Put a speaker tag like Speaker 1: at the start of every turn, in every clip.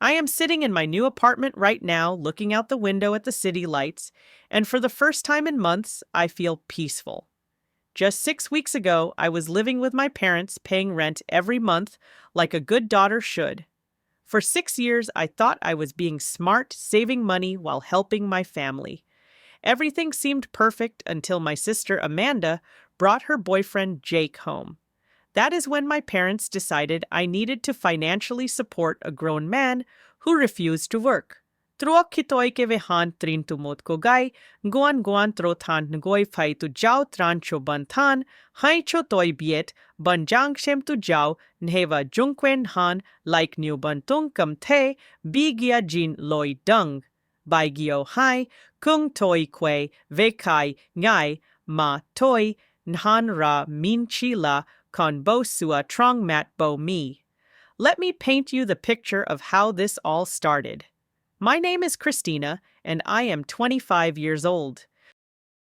Speaker 1: I am sitting in my new apartment right now, looking out the window at the city lights, and for the first time in months, I feel peaceful. Just 6 weeks ago, I was living with my parents, paying rent every month like a good daughter should. For 6 years, I thought I was being smart, saving money while helping my family. Everything seemed perfect until my sister Amanda brought her boyfriend Jake home. That is when my parents decided I needed to financially support a grown man who refused to work. Truok kitoi ke vehan trin tumot ko gai, guan guan trotan ngoi fai tu jiao tran cho bantan, hai cho toi biet, banjang shem tu jiao, nheva jungquen han, like new bantung kam te, bigia jin loi dung. Bai gio hai, kung toi kwe, ve kai, ngai, ma toi, nhan ra min chi la, con bo sua trong mat bo mi. Let me paint you the picture of how this all started. My name is Christina, and I am 25 years old.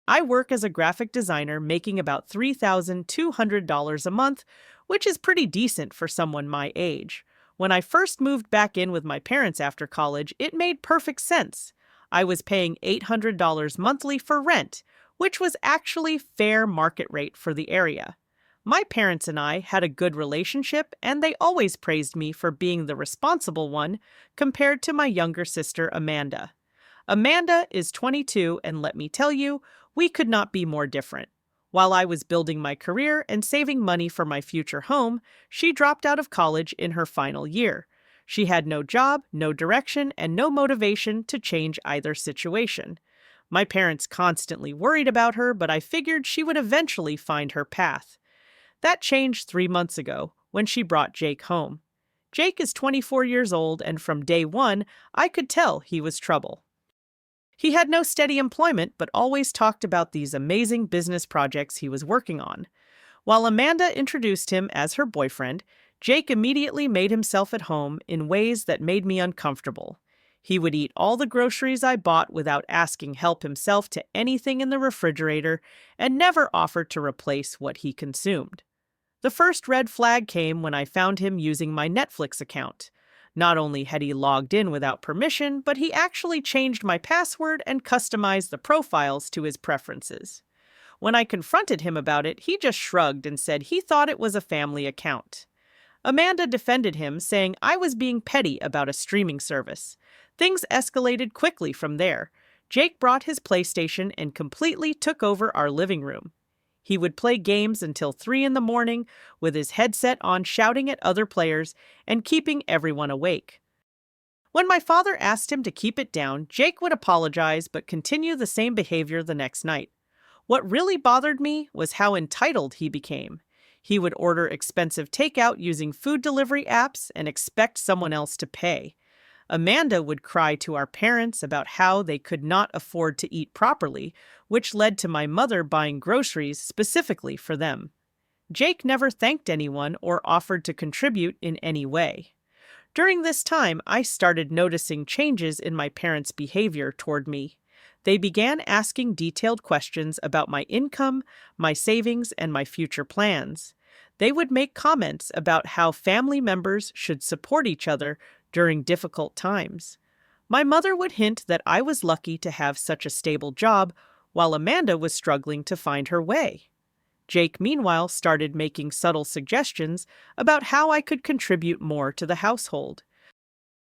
Speaker 1: I work as a graphic designer making about $3,200 a month, which is pretty decent for someone my age. When I first moved back in with my parents after college, it made perfect sense. I was paying $800 monthly for rent, which was actually fair market rate for the area. My parents and I had a good relationship, and they always praised me for being the responsible one compared to my younger sister, Amanda. Amanda is 22, and let me tell you, we could not be more different. While I was building my career and saving money for my future home, she dropped out of college in her final year. She had no job, no direction, and no motivation to change either situation. My parents constantly worried about her, but I figured she would eventually find her path. That changed 3 months ago when she brought Jake home. Jake is 24 years old, and from day one, I could tell he was trouble. He had no steady employment, but always talked about these amazing business projects he was working on. While Amanda introduced him as her boyfriend, Jake immediately made himself at home in ways that made me uncomfortable. He would eat all the groceries I bought without asking help himself to anything in the refrigerator and never offered to replace what he consumed. The first red flag came when I found him using my Netflix account. Not only had he logged in without permission, but he actually changed my password and customized the profiles to his preferences. When I confronted him about it, he just shrugged and said he thought it was a family account. Amanda defended him, saying I was being petty about a streaming service. Things escalated quickly from there. Jake brought his PlayStation and completely took over our living room. He would play games until 3 in the morning with his headset on, shouting at other players and keeping everyone awake. When my father asked him to keep it down, Jake would apologize but continue the same behavior the next night. What really bothered me was how entitled he became. He would order expensive takeout using food delivery apps and expect someone else to pay. Amanda would cry to our parents about how they could not afford to eat properly, which led to my mother buying groceries specifically for them. Jake never thanked anyone or offered to contribute in any way. During this time, I started noticing changes in my parents' behavior toward me. They began asking detailed questions about my income, my savings, and my future plans. They would make comments about how family members should support each other during difficult times. My mother would hint that I was lucky to have such a stable job, while Amanda was struggling to find her way. Jake, meanwhile, started making subtle suggestions about how I could contribute more to the household.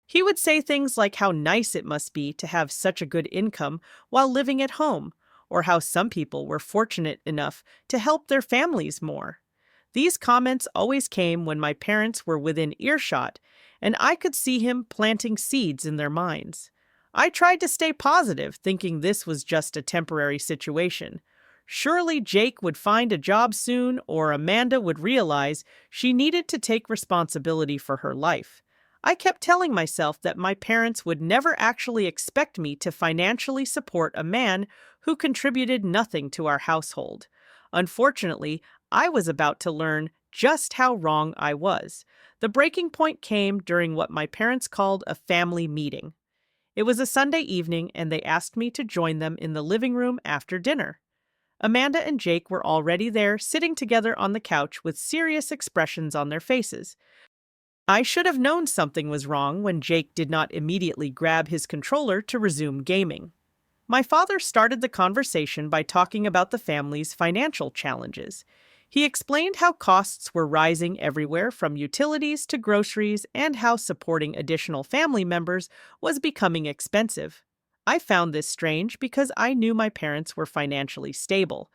Speaker 1: He would say things like how nice it must be to have such a good income while living at home, or how some people were fortunate enough to help their families more. These comments always came when my parents were within earshot, and I could see him planting seeds in their minds. I tried to stay positive, thinking this was just a temporary situation. Surely Jake would find a job soon, or Amanda would realize she needed to take responsibility for her life. I kept telling myself that my parents would never actually expect me to financially support a man who contributed nothing to our household. Unfortunately, I was about to learn just how wrong I was. The breaking point came during what my parents called a family meeting. It was a Sunday evening, and they asked me to join them in the living room after dinner. Amanda and Jake were already there, sitting together on the couch with serious expressions on their faces. I should have known something was wrong when Jake did not immediately grab his controller to resume gaming. My father started the conversation by talking about the family's financial challenges. He explained how costs were rising everywhere from utilities to groceries and how supporting additional family members was becoming expensive. I found this strange because I knew my parents were financially stable.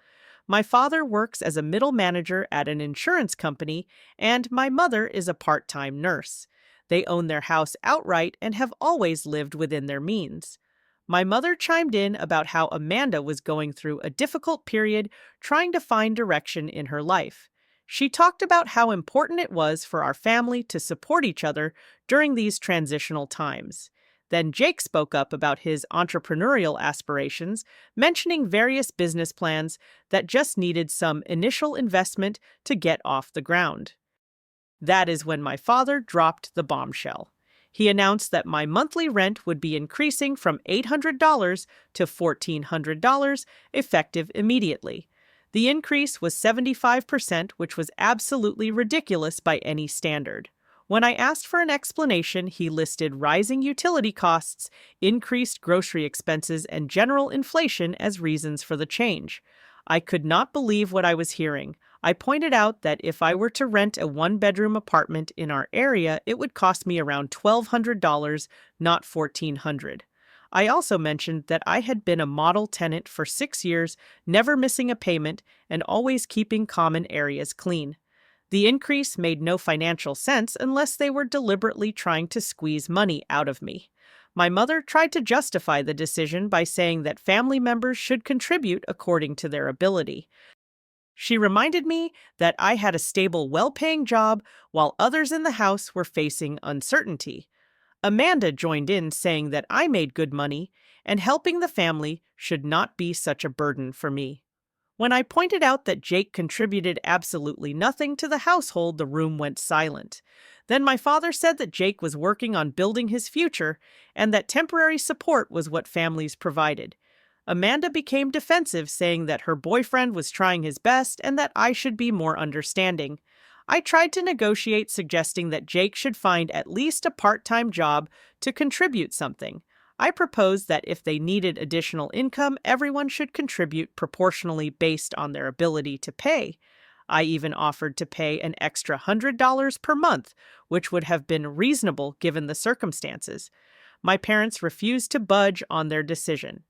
Speaker 1: My father works as a middle manager at an insurance company, and my mother is a part-time nurse. They own their house outright and have always lived within their means. My mother chimed in about how Amanda was going through a difficult period trying to find direction in her life. She talked about how important it was for our family to support each other during these transitional times. Then Jake spoke up about his entrepreneurial aspirations, mentioning various business plans that just needed some initial investment to get off the ground. That is when my father dropped the bombshell. He announced that my monthly rent would be increasing from $800 to $1,400, effective immediately. The increase was 75%, which was absolutely ridiculous by any standard. When I asked for an explanation, he listed rising utility costs, increased grocery expenses, and general inflation as reasons for the change. I could not believe what I was hearing. I pointed out that if I were to rent a one-bedroom apartment in our area, it would cost me around $1,200, not $1,400. I also mentioned that I had been a model tenant for 6 years, never missing a payment and always keeping common areas clean. The increase made no financial sense unless they were deliberately trying to squeeze money out of me. My mother tried to justify the decision by saying that family members should contribute according to their ability. She reminded me that I had a stable, well-paying job while others in the house were facing uncertainty. Amanda joined in, saying that I made good money and helping the family should not be such a burden for me. When I pointed out that Jake contributed absolutely nothing to the household, the room went silent. Then my father said that Jake was working on building his future and that temporary support was what families provided. Amanda became defensive, saying that her boyfriend was trying his best and that I should be more understanding. I tried to negotiate, suggesting that Jake should find at least a part-time job to contribute something. I proposed that if they needed additional income, everyone should contribute proportionally based on their ability to pay. I even offered to pay an extra $100 per month, which would have been reasonable given the circumstances. My parents refused to budge on their decision.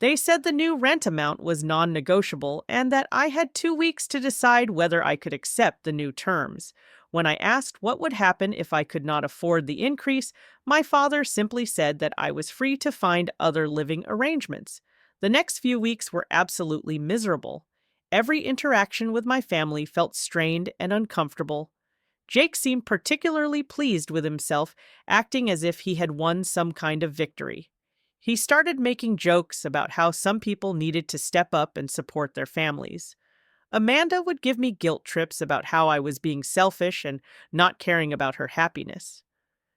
Speaker 1: They said the new rent amount was non-negotiable and that I had 2 weeks to decide whether I could accept the new terms. When I asked what would happen if I could not afford the increase, my father simply said that I was free to find other living arrangements. The next few weeks were absolutely miserable. Every interaction with my family felt strained and uncomfortable. Jake seemed particularly pleased with himself, acting as if he had won some kind of victory. He started making jokes about how some people needed to step up and support their families. Amanda would give me guilt trips about how I was being selfish and not caring about her happiness.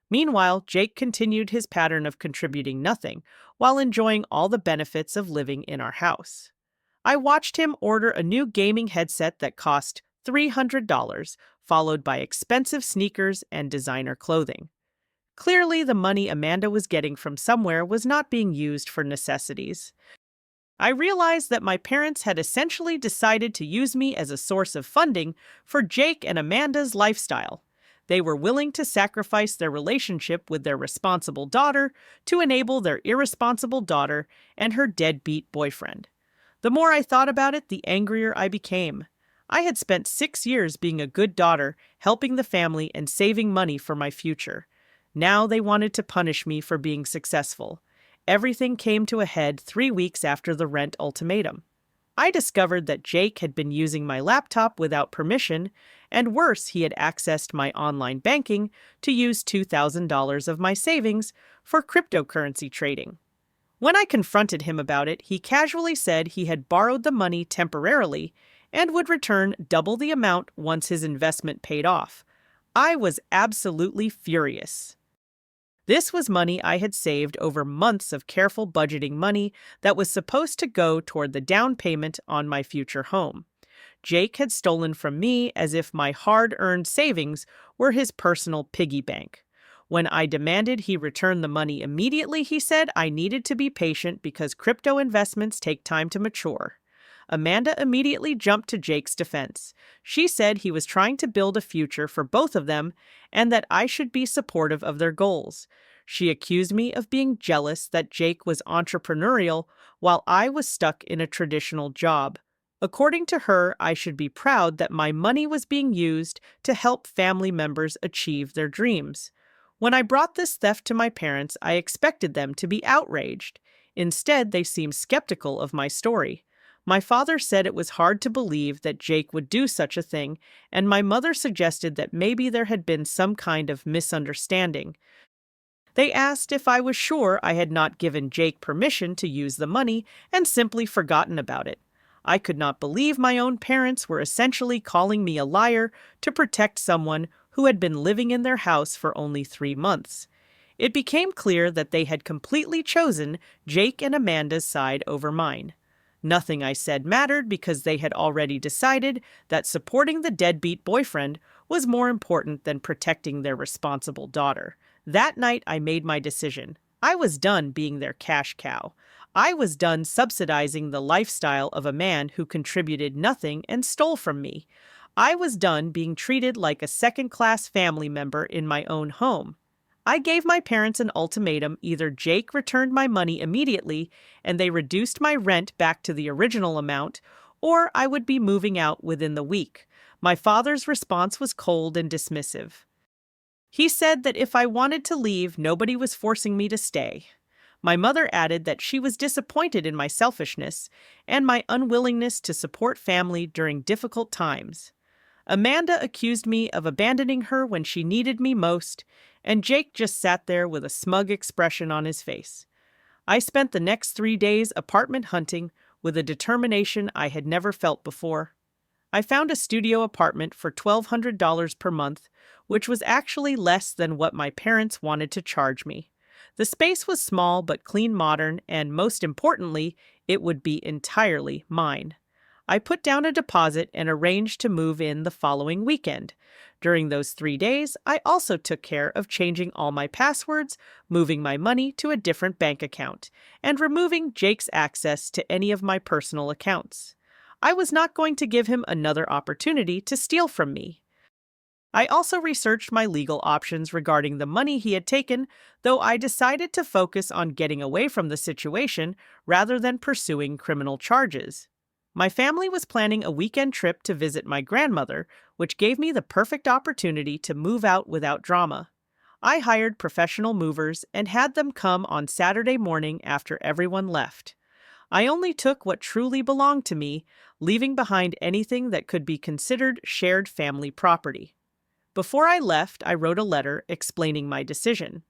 Speaker 1: Meanwhile, Jake continued his pattern of contributing nothing while enjoying all the benefits of living in our house. I watched him order a new gaming headset that cost $300, followed by expensive sneakers and designer clothing. Clearly, the money Amanda was getting from somewhere was not being used for necessities. I realized that my parents had essentially decided to use me as a source of funding for Jake and Amanda's lifestyle. They were willing to sacrifice their relationship with their responsible daughter to enable their irresponsible daughter and her deadbeat boyfriend. The more I thought about it, the angrier I became. I had spent 6 years being a good daughter, helping the family and saving money for my future. Now they wanted to punish me for being successful. Everything came to a head 3 weeks after the rent ultimatum. I discovered that Jake had been using my laptop without permission, and worse, he had accessed my online banking to use $2,000 of my savings for cryptocurrency trading. When I confronted him about it, he casually said he had borrowed the money temporarily and would return double the amount once his investment paid off. I was absolutely furious. This was money I had saved over months of careful budgeting money that was supposed to go toward the down payment on my future home. Jake had stolen from me as if my hard-earned savings were his personal piggy bank. When I demanded he return the money immediately, he said I needed to be patient because crypto investments take time to mature. Amanda immediately jumped to Jake's defense. She said he was trying to build a future for both of them and that I should be supportive of their goals. She accused me of being jealous that Jake was entrepreneurial while I was stuck in a traditional job. According to her, I should be proud that my money was being used to help family members achieve their dreams. When I brought this theft to my parents, I expected them to be outraged. Instead, they seemed skeptical of my story. My father said it was hard to believe that Jake would do such a thing, and my mother suggested that maybe there had been some kind of misunderstanding. They asked if I was sure I had not given Jake permission to use the money and simply forgotten about it. I could not believe my own parents were essentially calling me a liar to protect someone who had been living in their house for only 3 months. It became clear that they had completely chosen Jake and Amanda's side over mine. Nothing I said mattered because they had already decided that supporting the deadbeat boyfriend was more important than protecting their responsible daughter. That night, I made my decision. I was done being their cash cow. I was done subsidizing the lifestyle of a man who contributed nothing and stole from me. I was done being treated like a second-class family member in my own home. I gave my parents an ultimatum: either Jake returned my money immediately and they reduced my rent back to the original amount, or I would be moving out within the week. My father's response was cold and dismissive. He said that if I wanted to leave, nobody was forcing me to stay. My mother added that she was disappointed in my selfishness and my unwillingness to support family during difficult times. Amanda accused me of abandoning her when she needed me most, and Jake just sat there with a smug expression on his face. I spent the next 3 days apartment hunting with a determination I had never felt before. I found a studio apartment for $1,200 per month, which was actually less than what my parents wanted to charge me. The space was small but clean, modern, and most importantly, it would be entirely mine. I put down a deposit and arranged to move in the following weekend. During those 3 days, I also took care of changing all my passwords, moving my money to a different bank account, and removing Jake's access to any of my personal accounts. I was not going to give him another opportunity to steal from me. I also researched my legal options regarding the money he had taken, though I decided to focus on getting away from the situation rather than pursuing criminal charges. My family was planning a weekend trip to visit my grandmother, which gave me the perfect opportunity to move out without drama. I hired professional movers and had them come on Saturday morning after everyone left. I only took what truly belonged to me, leaving behind anything that could be considered shared family property. Before I left, I wrote a letter explaining my decision.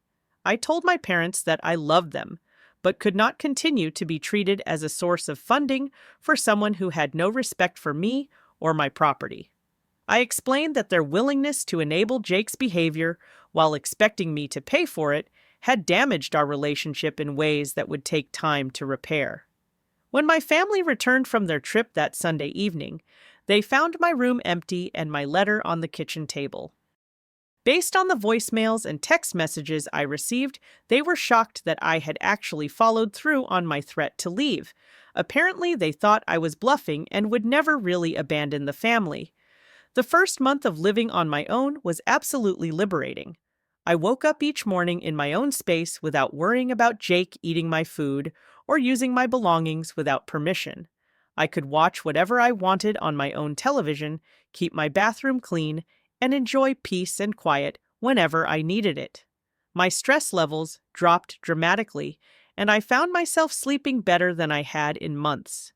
Speaker 1: I told my parents that I loved them, but could not continue to be treated as a source of funding for someone who had no respect for me or my property. I explained that their willingness to enable Jake's behavior while expecting me to pay for it had damaged our relationship in ways that would take time to repair. When my family returned from their trip that Sunday evening, they found my room empty and my letter on the kitchen table. Based on the voicemails and text messages I received, they were shocked that I had actually followed through on my threat to leave. Apparently, they thought I was bluffing and would never really abandon the family. The first month of living on my own was absolutely liberating. I woke up each morning in my own space without worrying about Jake eating my food or using my belongings without permission. I could watch whatever I wanted on my own television, keep my bathroom clean, and enjoy peace and quiet whenever I needed it. My stress levels dropped dramatically, and I found myself sleeping better than I had in months.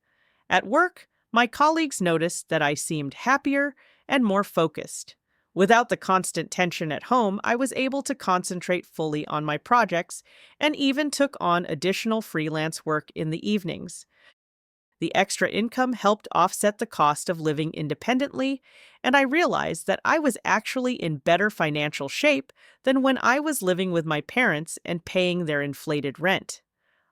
Speaker 1: At work, my colleagues noticed that I seemed happier and more focused. Without the constant tension at home, I was able to concentrate fully on my projects and even took on additional freelance work in the evenings. The extra income helped offset the cost of living independently, and I realized that I was actually in better financial shape than when I was living with my parents and paying their inflated rent.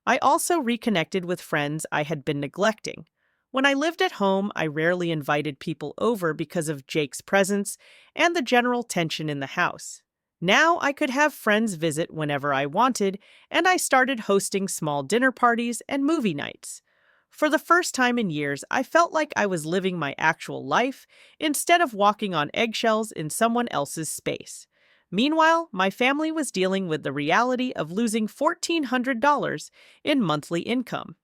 Speaker 1: I also reconnected with friends I had been neglecting. When I lived at home, I rarely invited people over because of Jake's presence and the general tension in the house. Now I could have friends visit whenever I wanted, and I started hosting small dinner parties and movie nights. For the first time in years, I felt like I was living my actual life instead of walking on eggshells in someone else's space. Meanwhile, my family was dealing with the reality of losing $1,400 in monthly income.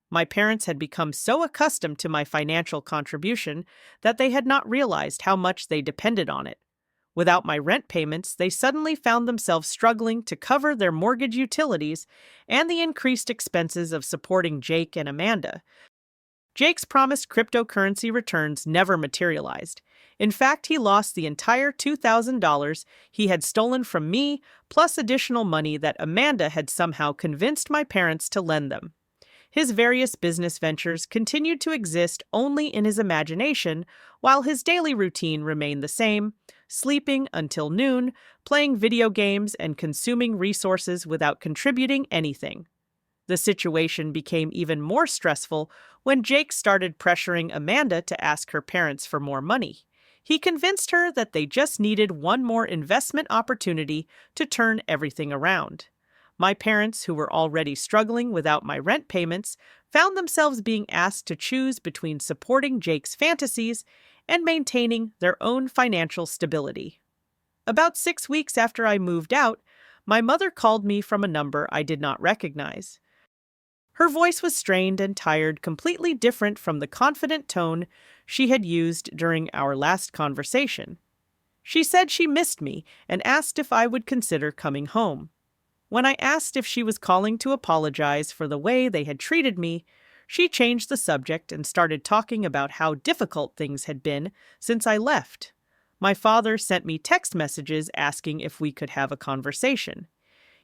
Speaker 1: My parents had become so accustomed to my financial contribution that they had not realized how much they depended on it. Without my rent payments, they suddenly found themselves struggling to cover their mortgage utilities and the increased expenses of supporting Jake and Amanda. Jake's promised cryptocurrency returns never materialized. In fact, he lost the entire $2,000 he had stolen from me, plus additional money that Amanda had somehow convinced my parents to lend them. His various business ventures continued to exist only in his imagination, while his daily routine remained the same: sleeping until noon, playing video games, and consuming resources without contributing anything. The situation became even more stressful when Jake started pressuring Amanda to ask her parents for more money. He convinced her that they just needed one more investment opportunity to turn everything around. My parents, who were already struggling without my rent payments, found themselves being asked to choose between supporting Jake's fantasies and maintaining their own financial stability. About 6 weeks after I moved out, my mother called me from a number I did not recognize. Her voice was strained and tired, completely different from the confident tone she had used during our last conversation. She said she missed me and asked if I would consider coming home. When I asked if she was calling to apologize for the way they had treated me, she changed the subject and started talking about how difficult things had been since I left. My father sent me text messages asking if we could have a conversation.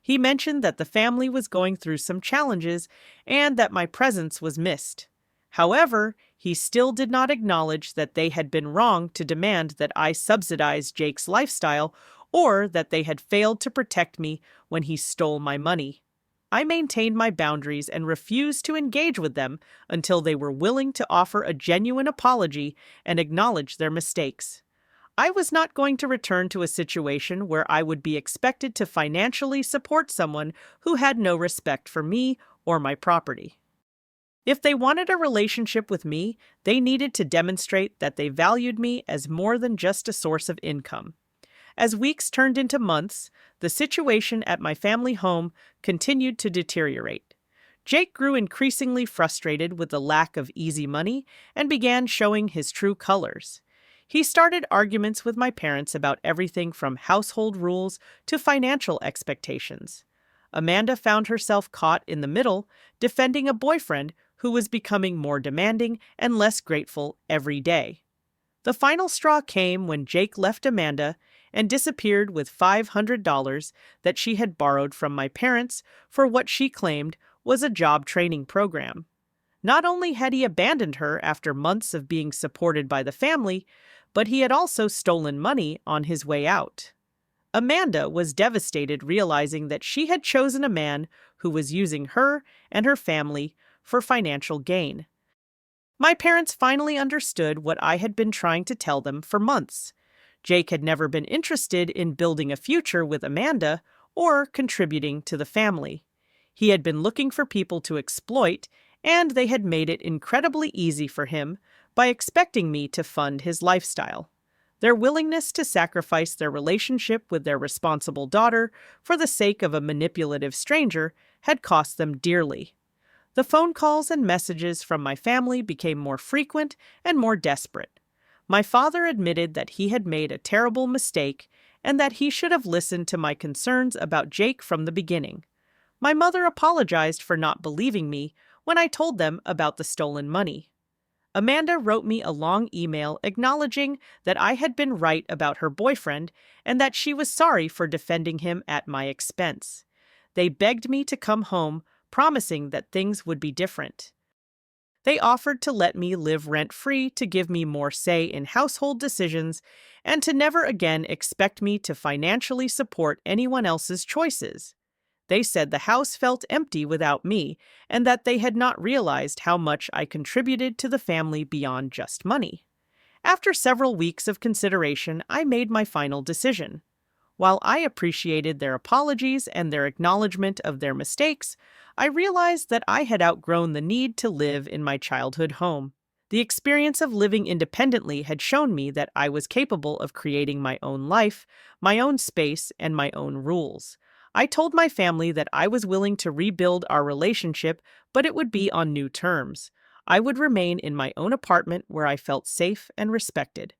Speaker 1: He mentioned that the family was going through some challenges and that my presence was missed. However, he still did not acknowledge that they had been wrong to demand that I subsidize Jake's lifestyle or that they had failed to protect me when he stole my money. I maintained my boundaries and refused to engage with them until they were willing to offer a genuine apology and acknowledge their mistakes. I was not going to return to a situation where I would be expected to financially support someone who had no respect for me or my property. If they wanted a relationship with me, they needed to demonstrate that they valued me as more than just a source of income. As weeks turned into months, the situation at my family home continued to deteriorate. Jake grew increasingly frustrated with the lack of easy money and began showing his true colors. He started arguments with my parents about everything from household rules to financial expectations. Amanda found herself caught in the middle, defending a boyfriend who was becoming more demanding and less grateful every day. The final straw came when Jake left Amanda and disappeared with $500 that she had borrowed from my parents for what she claimed was a job training program. Not only had he abandoned her after months of being supported by the family, but he had also stolen money on his way out. Amanda was devastated, realizing that she had chosen a man who was using her and her family for financial gain. My parents finally understood what I had been trying to tell them for months. Jake had never been interested in building a future with Amanda or contributing to the family. He had been looking for people to exploit, and they had made it incredibly easy for him by expecting me to fund his lifestyle. Their willingness to sacrifice their relationship with their responsible daughter for the sake of a manipulative stranger had cost them dearly. The phone calls and messages from my family became more frequent and more desperate. My father admitted that he had made a terrible mistake and that he should have listened to my concerns about Jake from the beginning. My mother apologized for not believing me when I told them about the stolen money. Amanda wrote me a long email acknowledging that I had been right about her boyfriend and that she was sorry for defending him at my expense. They begged me to come home, promising that things would be different. They offered to let me live rent-free, to give me more say in household decisions, and to never again expect me to financially support anyone else's choices. They said the house felt empty without me and that they had not realized how much I contributed to the family beyond just money. After several weeks of consideration, I made my final decision. While I appreciated their apologies and their acknowledgement of their mistakes, I realized that I had outgrown the need to live in my childhood home. The experience of living independently had shown me that I was capable of creating my own life, my own space, and my own rules. I told my family that I was willing to rebuild our relationship, but it would be on new terms. I would remain in my own apartment where I felt safe and respected.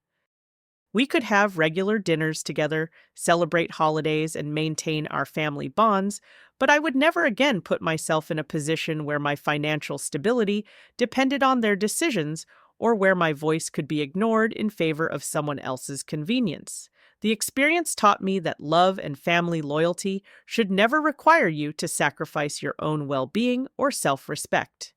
Speaker 1: We could have regular dinners together, celebrate holidays, and maintain our family bonds, but I would never again put myself in a position where my financial stability depended on their decisions or where my voice could be ignored in favor of someone else's convenience. The experience taught me that love and family loyalty should never require you to sacrifice your own well-being or self-respect.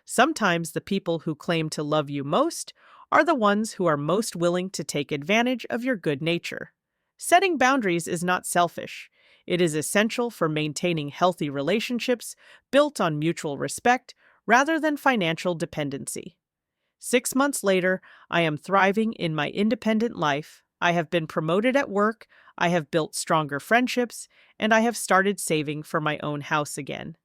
Speaker 1: Sometimes the people who claim to love you most are the ones who are most willing to take advantage of your good nature. Setting boundaries is not selfish. It is essential for maintaining healthy relationships built on mutual respect rather than financial dependency. 6 months later, I am thriving in my independent life. I have been promoted at work, I have built stronger friendships, and I have started saving for my own house again.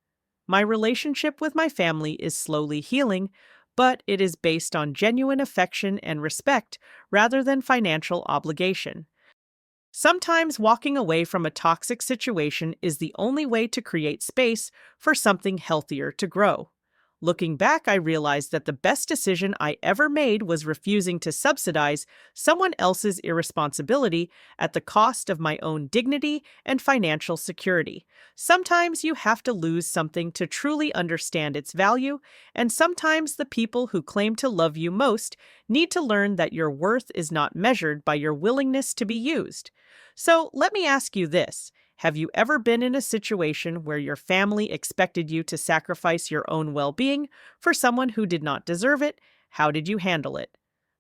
Speaker 1: My relationship with my family is slowly healing, but it is based on genuine affection and respect rather than financial obligation. Sometimes walking away from a toxic situation is the only way to create space for something healthier to grow. Looking back, I realized that the best decision I ever made was refusing to subsidize someone else's irresponsibility at the cost of my own dignity and financial security. Sometimes you have to lose something to truly understand its value, and sometimes the people who claim to love you most need to learn that your worth is not measured by your willingness to be used. So let me ask you this. Have you ever been in a situation where your family expected you to sacrifice your own well-being for someone who did not deserve it? How did you handle it?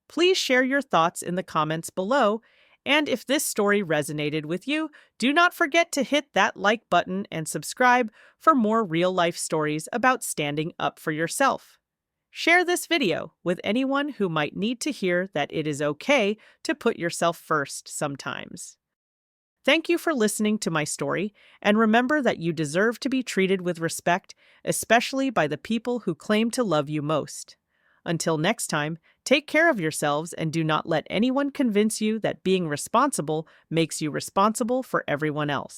Speaker 1: Please share your thoughts in the comments below, and if this story resonated with you, do not forget to hit that like button and subscribe for more real-life stories about standing up for yourself. Share this video with anyone who might need to hear that it is okay to put yourself first sometimes. Thank you for listening to my story, and remember that you deserve to be treated with respect, especially by the people who claim to love you most. Until next time, take care of yourselves and do not let anyone convince you that being responsible makes you responsible for everyone else.